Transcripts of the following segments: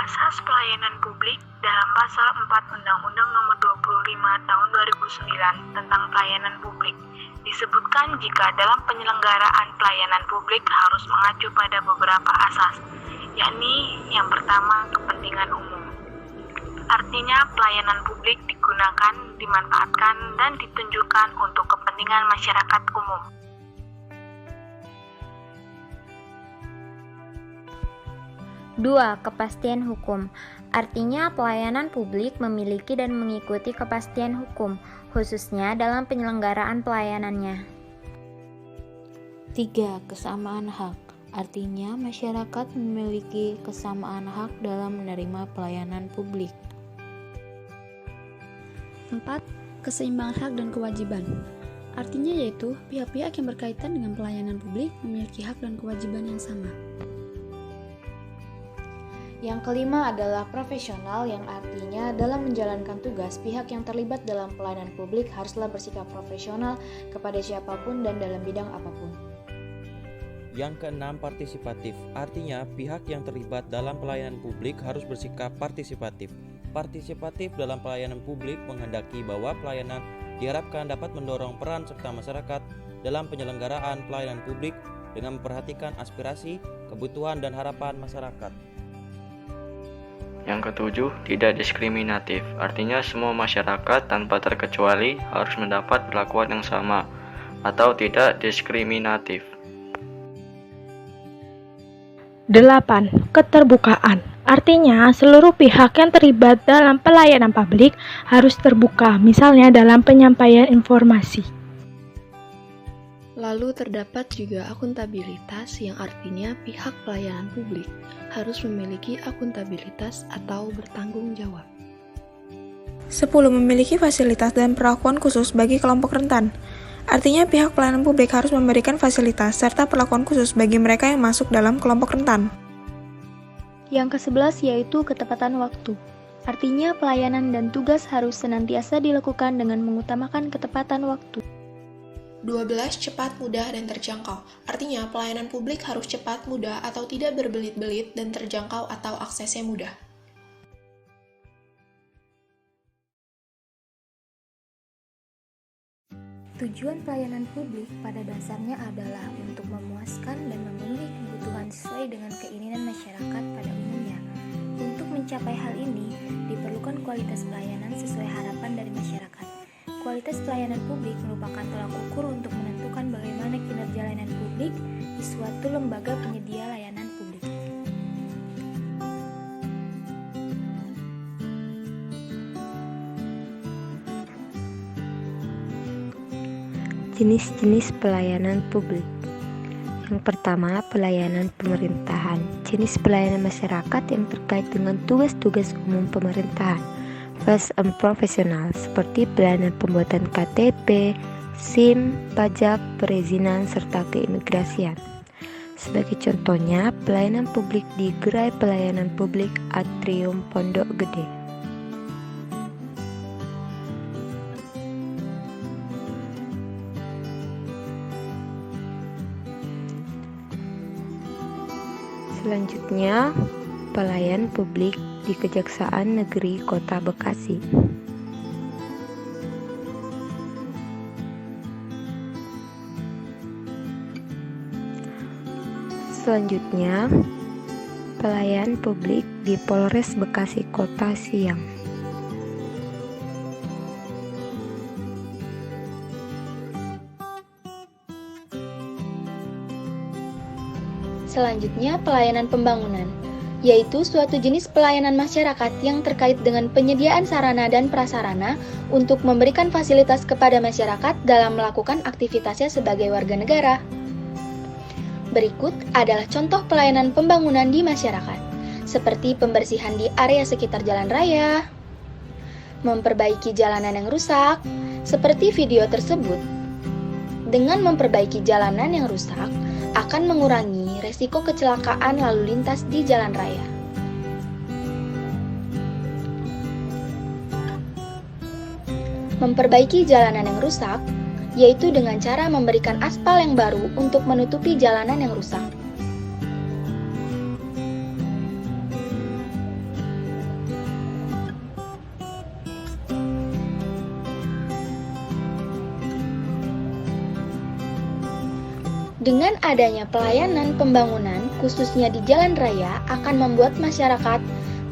Asas pelayanan publik dalam pasal 4 Undang-Undang Nomor 25 Tahun 2009 tentang pelayanan publik disebutkan jika dalam penyelenggaraan pelayanan publik harus mengacu pada beberapa asas, yakni yang pertama kepentingan umum. Artinya pelayanan publik digunakan, dimanfaatkan, dan ditunjukkan untuk kepentingan masyarakat umum. Dua, kepastian hukum. Artinya pelayanan publik memiliki dan mengikuti kepastian hukum, khususnya dalam penyelenggaraan pelayanannya. 3. Kesamaan hak. Artinya masyarakat memiliki kesamaan hak dalam menerima pelayanan publik. 4. Keseimbangan hak dan kewajiban. Artinya yaitu pihak-pihak yang berkaitan dengan pelayanan publik memiliki hak dan kewajiban yang sama. Yang kelima adalah profesional, yang artinya dalam menjalankan tugas, pihak yang terlibat dalam pelayanan publik haruslah bersikap profesional kepada siapapun dan dalam bidang apapun. Yang keenam, partisipatif. Artinya, pihak yang terlibat dalam pelayanan publik harus bersikap partisipatif. Partisipatif dalam pelayanan publik menghendaki bahwa pelayanan diharapkan dapat mendorong peran serta masyarakat dalam penyelenggaraan pelayanan publik dengan memperhatikan aspirasi, kebutuhan, dan harapan masyarakat. Yang ketujuh, tidak diskriminatif. Artinya semua masyarakat tanpa terkecuali harus mendapat perlakuan yang sama atau tidak diskriminatif. 8. Keterbukaan. Artinya seluruh pihak yang terlibat dalam pelayanan publik harus terbuka, misalnya dalam penyampaian informasi. Lalu terdapat juga akuntabilitas, yang artinya pihak pelayanan publik harus memiliki akuntabilitas atau bertanggung jawab. 10. Memiliki fasilitas dan perlakuan khusus bagi kelompok rentan. Artinya pihak pelayanan publik harus memberikan fasilitas serta perlakuan khusus bagi mereka yang masuk dalam kelompok rentan. Yang ke-11 yaitu ketepatan waktu. Artinya pelayanan dan tugas harus senantiasa dilakukan dengan mengutamakan ketepatan waktu. 12. Cepat, mudah, dan terjangkau. Artinya pelayanan publik harus cepat, mudah, atau tidak berbelit-belit dan terjangkau atau aksesnya mudah. Tujuan pelayanan publik pada dasarnya adalah untuk memuaskan dan memenuhi kebutuhan sesuai dengan keinginan masyarakat pada umumnya. Untuk mencapai hal ini, diperlukan kualitas pelayanan sesuai harapan dari masyarakat. Kualitas pelayanan publik merupakan tolak ukur untuk menentukan bagaimana kinerja layanan publik di suatu lembaga penyedia layanan publik. Jenis-jenis pelayanan publik. Yang pertama, pelayanan pemerintahan. Jenis pelayanan masyarakat yang terkait dengan tugas-tugas umum pemerintahan. Fast and profesional, seperti pelayanan pembuatan KTP, SIM, pajak, perizinan, serta keimigrasian. Sebagai contohnya, pelayanan publik di Gerai Pelayanan Publik Atrium Pondok Gede. Selanjutnya, pelayan publik di Kejaksaan Negeri Kota Bekasi. Selanjutnya, pelayan publik di Polres Bekasi Kota Siang. Selanjutnya, pelayanan pembangunan, yaitu suatu jenis pelayanan masyarakat yang terkait dengan penyediaan sarana dan prasarana untuk memberikan fasilitas kepada masyarakat dalam melakukan aktivitasnya sebagai warga negara. Berikut adalah contoh pelayanan pembangunan di masyarakat, seperti pembersihan di area sekitar jalan raya, memperbaiki jalanan yang rusak, seperti video tersebut. Dengan memperbaiki jalanan yang rusak, akan mengurangi resiko kecelakaan lalu lintas di jalan raya. Memperbaiki jalanan yang rusak, yaitu dengan cara memberikan aspal yang baru untuk menutupi jalanan yang rusak. Dengan adanya pelayanan pembangunan, khususnya di jalan raya, akan membuat masyarakat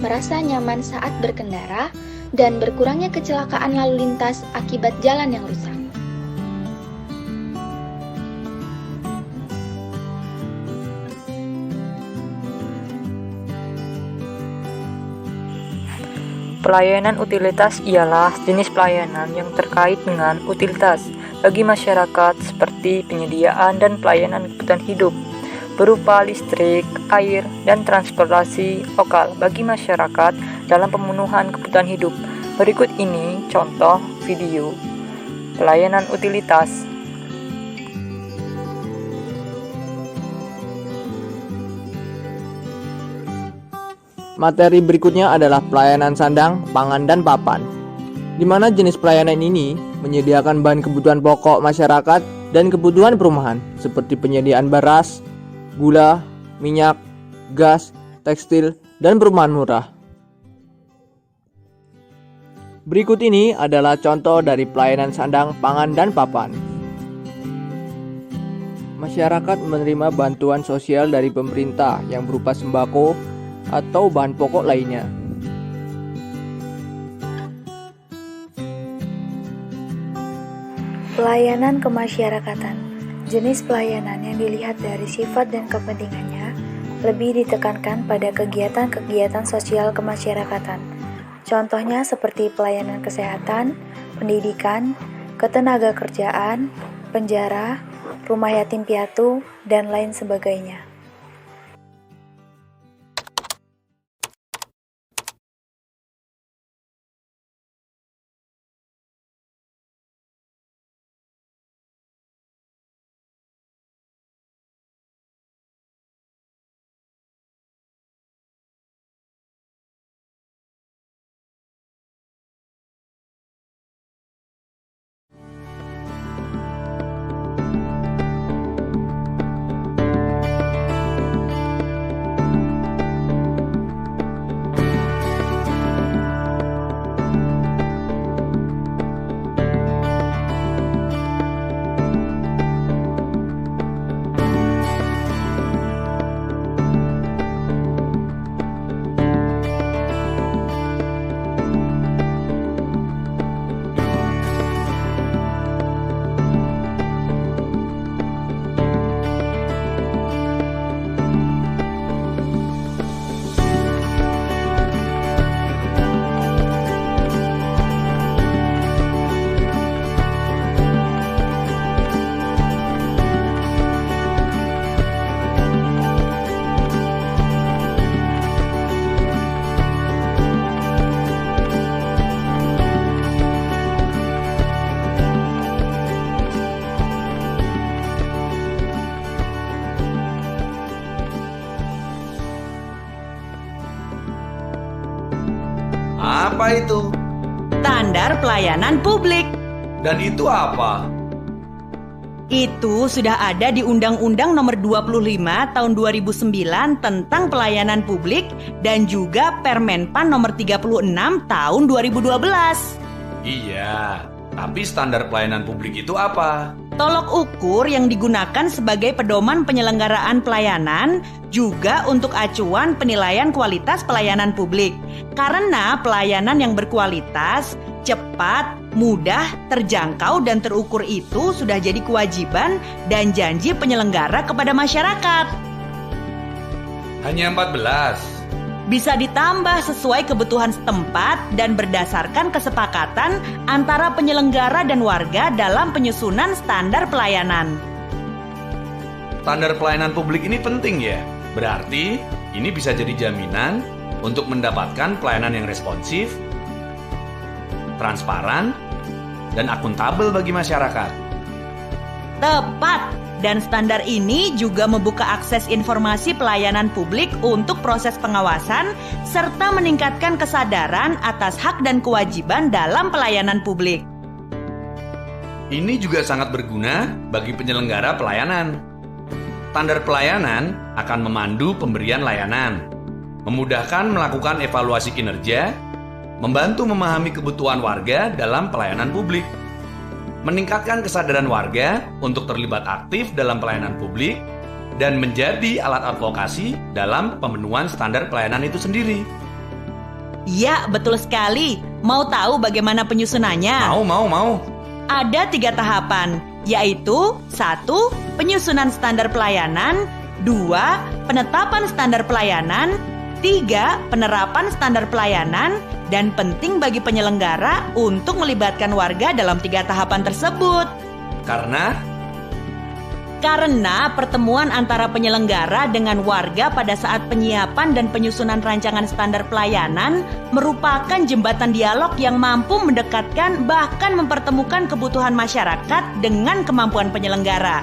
merasa nyaman saat berkendara dan berkurangnya kecelakaan lalu lintas akibat jalan yang rusak. Pelayanan utilitas ialah jenis pelayanan yang terkait dengan utilitas bagi masyarakat seperti penyediaan dan pelayanan kebutuhan hidup berupa listrik, air, dan transportasi lokal bagi masyarakat dalam pemenuhan kebutuhan hidup. Berikut ini contoh video pelayanan utilitas. Materi berikutnya adalah pelayanan sandang, pangan, dan papan, di mana jenis pelayanan ini menyediakan bahan kebutuhan pokok masyarakat dan kebutuhan perumahan seperti penyediaan beras, gula, minyak, gas, tekstil, dan perumahan murah. Berikut ini adalah contoh dari pelayanan sandang, pangan, dan papan. Masyarakat menerima bantuan sosial dari pemerintah yang berupa sembako atau bahan pokok lainnya. Pelayanan kemasyarakatan. Jenis pelayanan yang dilihat dari sifat dan kepentingannya lebih ditekankan pada kegiatan-kegiatan sosial kemasyarakatan. Contohnya seperti pelayanan kesehatan, pendidikan, ketenagakerjaan, penjara, rumah yatim piatu, dan lain sebagainya. Apa itu? Standar pelayanan publik. Dan itu apa? Itu sudah ada di Undang-Undang Nomor 25 Tahun 2009 tentang pelayanan publik dan juga Permenpan Nomor 36 Tahun 2012. Iya, tapi standar pelayanan publik itu apa? Tolok ukur yang digunakan sebagai pedoman penyelenggaraan pelayanan juga untuk acuan penilaian kualitas pelayanan publik. Karena pelayanan yang berkualitas, cepat, mudah, terjangkau, dan terukur itu sudah jadi kewajiban dan janji penyelenggara kepada masyarakat. Hanya 14. Bisa ditambah sesuai kebutuhan setempat dan berdasarkan kesepakatan antara penyelenggara dan warga dalam penyusunan standar pelayanan. Standar pelayanan publik ini penting ya. Berarti ini bisa jadi jaminan untuk mendapatkan pelayanan yang responsif, transparan, dan akuntabel bagi masyarakat. Tepat. Dan standar ini juga membuka akses informasi pelayanan publik untuk proses pengawasan serta meningkatkan kesadaran atas hak dan kewajiban dalam pelayanan publik. Ini juga sangat berguna bagi penyelenggara pelayanan. Standar pelayanan akan memandu pemberian layanan, memudahkan melakukan evaluasi kinerja, membantu memahami kebutuhan warga dalam pelayanan publik. meningkatkan kesadaran warga untuk terlibat aktif dalam pelayanan publik, dan menjadi alat advokasi dalam pemenuhan standar pelayanan itu sendiri. Ya, betul sekali. Mau tahu bagaimana penyusunannya? Mau. Ada 3 tahapan, yaitu 1. Penyusunan standar pelayanan, 2. Penetapan standar pelayanan, 3. Penerapan standar pelayanan, dan penting bagi penyelenggara untuk melibatkan warga dalam 3 tahapan tersebut. Karena pertemuan antara penyelenggara dengan warga pada saat penyiapan dan penyusunan rancangan standar pelayanan merupakan jembatan dialog yang mampu mendekatkan bahkan mempertemukan kebutuhan masyarakat dengan kemampuan penyelenggara.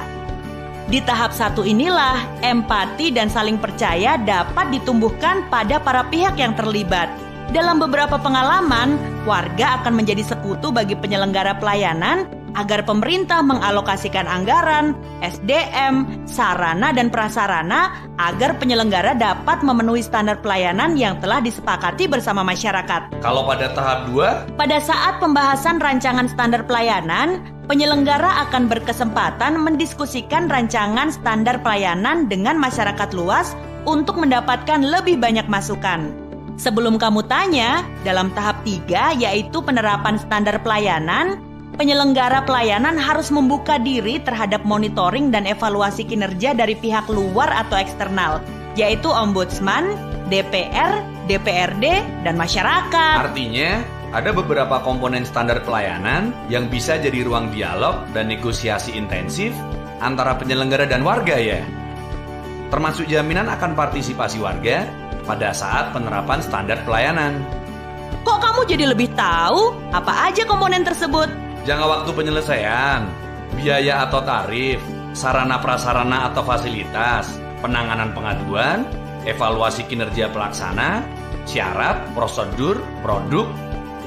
Di tahap 1 inilah empati dan saling percaya dapat ditumbuhkan pada para pihak yang terlibat. Dalam beberapa pengalaman, warga akan menjadi sekutu bagi penyelenggara pelayanan agar pemerintah mengalokasikan anggaran, SDM, sarana dan prasarana agar penyelenggara dapat memenuhi standar pelayanan yang telah disepakati bersama masyarakat. Kalau pada tahap 2? Pada saat pembahasan rancangan standar pelayanan, penyelenggara akan berkesempatan mendiskusikan rancangan standar pelayanan dengan masyarakat luas untuk mendapatkan lebih banyak masukan. Sebelum kamu tanya, dalam tahap 3 yaitu penerapan standar pelayanan, penyelenggara pelayanan harus membuka diri terhadap monitoring dan evaluasi kinerja dari pihak luar atau eksternal, yaitu Ombudsman, DPR, DPRD, dan masyarakat. Artinya, ada beberapa komponen standar pelayanan yang bisa jadi ruang dialog dan negosiasi intensif antara penyelenggara dan warga ya. Termasuk jaminan akan partisipasi warga pada saat penerapan standar pelayanan. Kok kamu jadi lebih tahu? Apa aja komponen tersebut? Jangka waktu penyelesaian, biaya atau tarif, sarana prasarana atau fasilitas, penanganan pengaduan, evaluasi kinerja pelaksana, syarat, prosedur, produk,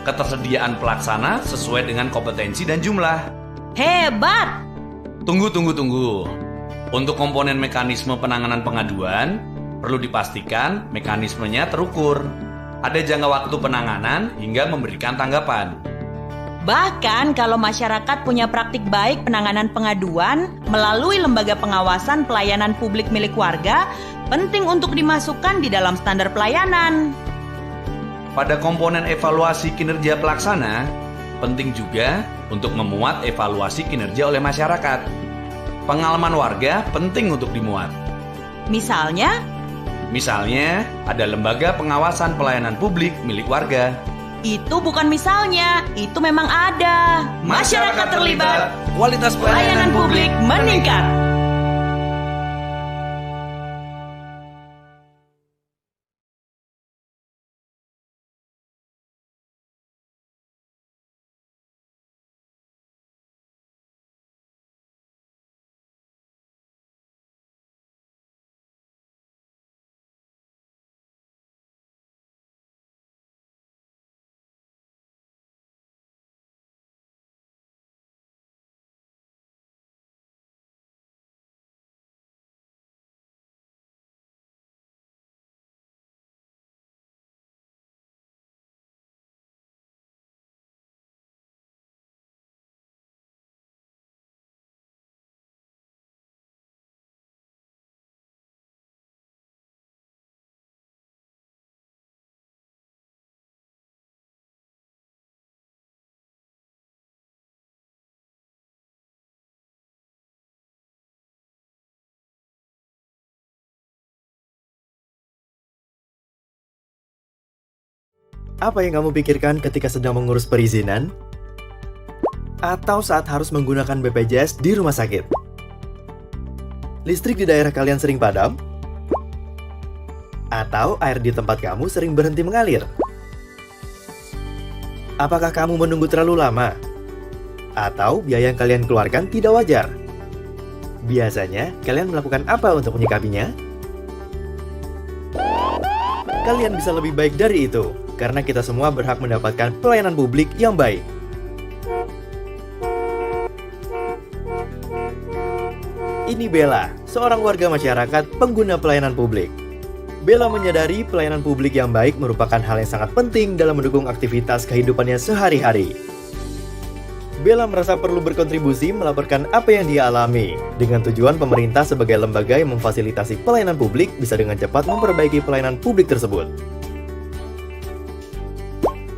ketersediaan pelaksana sesuai dengan kompetensi dan jumlah. Hebat! Tunggu. Untuk komponen mekanisme penanganan pengaduan, perlu dipastikan mekanismenya terukur. Ada jangka waktu penanganan hingga memberikan tanggapan. Bahkan kalau masyarakat punya praktik baik penanganan pengaduan melalui lembaga pengawasan pelayanan publik milik warga, penting untuk dimasukkan di dalam standar pelayanan. Pada komponen evaluasi kinerja pelaksana, penting juga untuk memuat evaluasi kinerja oleh masyarakat. Pengalaman warga penting untuk dimuat. Misalnya, ada lembaga pengawasan pelayanan publik milik warga. Itu bukan misalnya, itu memang ada. Masyarakat terlibat, kualitas pelayanan publik meningkat. Apa yang kamu pikirkan ketika sedang mengurus perizinan? Atau saat harus menggunakan BPJS di rumah sakit? Listrik di daerah kalian sering padam? Atau air di tempat kamu sering berhenti mengalir? Apakah kamu menunggu terlalu lama? Atau biaya yang kalian keluarkan tidak wajar? Biasanya, kalian melakukan apa untuk menyikapinya? Kalian bisa lebih baik dari itu, karena kita semua berhak mendapatkan pelayanan publik yang baik. Ini Bella, seorang warga masyarakat pengguna pelayanan publik. Bella menyadari pelayanan publik yang baik merupakan hal yang sangat penting dalam mendukung aktivitas kehidupannya sehari-hari. Bella merasa perlu berkontribusi melaporkan apa yang dia alami, dengan tujuan pemerintah sebagai lembaga yang memfasilitasi pelayanan publik bisa dengan cepat memperbaiki pelayanan publik tersebut.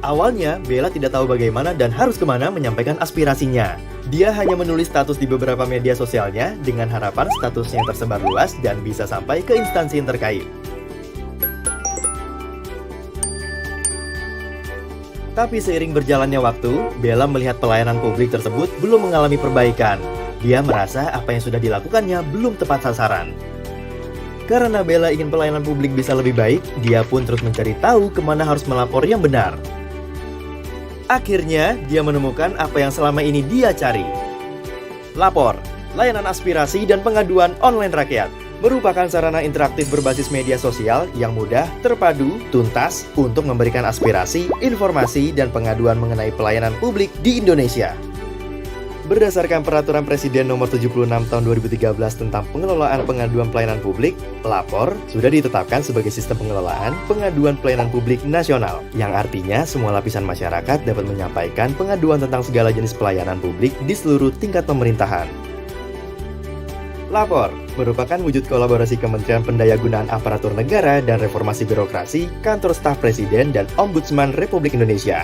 Awalnya, Bella tidak tahu bagaimana dan harus kemana menyampaikan aspirasinya. Dia hanya menulis status di beberapa media sosialnya dengan harapan statusnya tersebar luas dan bisa sampai ke instansi yang terkait. Tapi seiring berjalannya waktu, Bella melihat pelayanan publik tersebut belum mengalami perbaikan. Dia merasa apa yang sudah dilakukannya belum tepat sasaran. Karena Bella ingin pelayanan publik bisa lebih baik, dia pun terus mencari tahu kemana harus melapor yang benar. Akhirnya, dia menemukan apa yang selama ini dia cari. Lapor, layanan aspirasi dan pengaduan online rakyat, merupakan sarana interaktif berbasis media sosial yang mudah, terpadu, tuntas untuk memberikan aspirasi, informasi, dan pengaduan mengenai pelayanan publik di Indonesia. Berdasarkan Peraturan Presiden Nomor 76 Tahun 2013 tentang pengelolaan pengaduan pelayanan publik, Lapor sudah ditetapkan sebagai sistem pengelolaan pengaduan pelayanan publik nasional, yang artinya semua lapisan masyarakat dapat menyampaikan pengaduan tentang segala jenis pelayanan publik di seluruh tingkat pemerintahan. Lapor merupakan wujud kolaborasi Kementerian Pendayagunaan Aparatur Negara dan Reformasi Birokrasi, Kantor Staf Presiden, dan Ombudsman Republik Indonesia.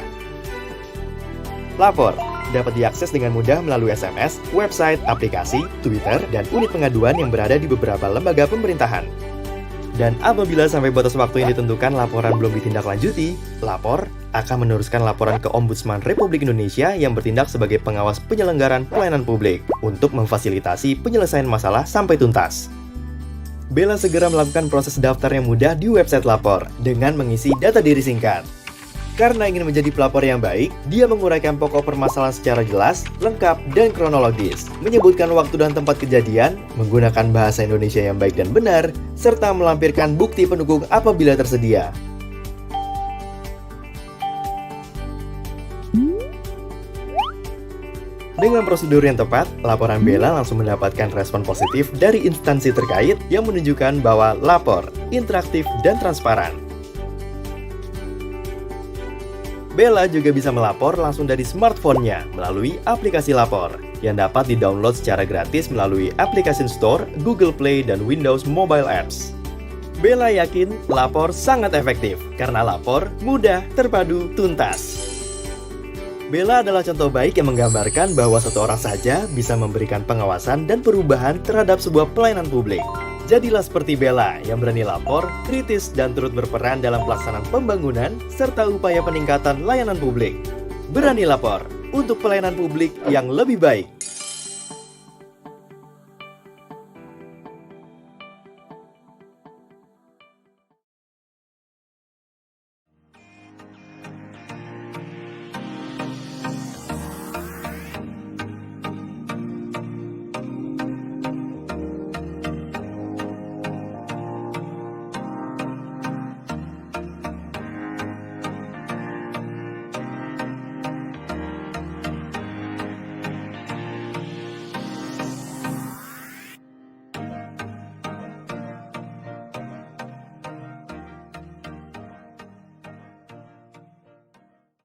Lapor dapat diakses dengan mudah melalui SMS, website, aplikasi, Twitter, dan unit pengaduan yang berada di beberapa lembaga pemerintahan. Dan apabila sampai batas waktu yang ditentukan laporan belum ditindaklanjuti, Lapor akan meneruskan laporan ke Ombudsman Republik Indonesia yang bertindak sebagai pengawas penyelenggaraan pelayanan publik untuk memfasilitasi penyelesaian masalah sampai tuntas. Bella segera melakukan proses daftar yang mudah di website Lapor dengan mengisi data diri singkat. Karena ingin menjadi pelapor yang baik, dia menguraikan pokok permasalahan secara jelas, lengkap, dan kronologis, menyebutkan waktu dan tempat kejadian, menggunakan bahasa Indonesia yang baik dan benar, serta melampirkan bukti pendukung apabila tersedia. Dengan prosedur yang tepat, laporan Bella langsung mendapatkan respon positif dari instansi terkait yang menunjukkan bahwa Lapor interaktif dan transparan. Bella juga bisa melapor langsung dari smartphone-nya melalui aplikasi Lapor yang dapat di-download secara gratis melalui aplikasi Store, Google Play, dan Windows Mobile Apps. Bella yakin Lapor sangat efektif karena Lapor mudah, terpadu, tuntas. Bella adalah contoh baik yang menggambarkan bahwa satu orang saja bisa memberikan pengawasan dan perubahan terhadap sebuah pelayanan publik. Jadilah seperti Bella yang berani lapor, kritis, dan turut berperan dalam pelaksanaan pembangunan serta upaya peningkatan layanan publik. Berani lapor untuk pelayanan publik yang lebih baik.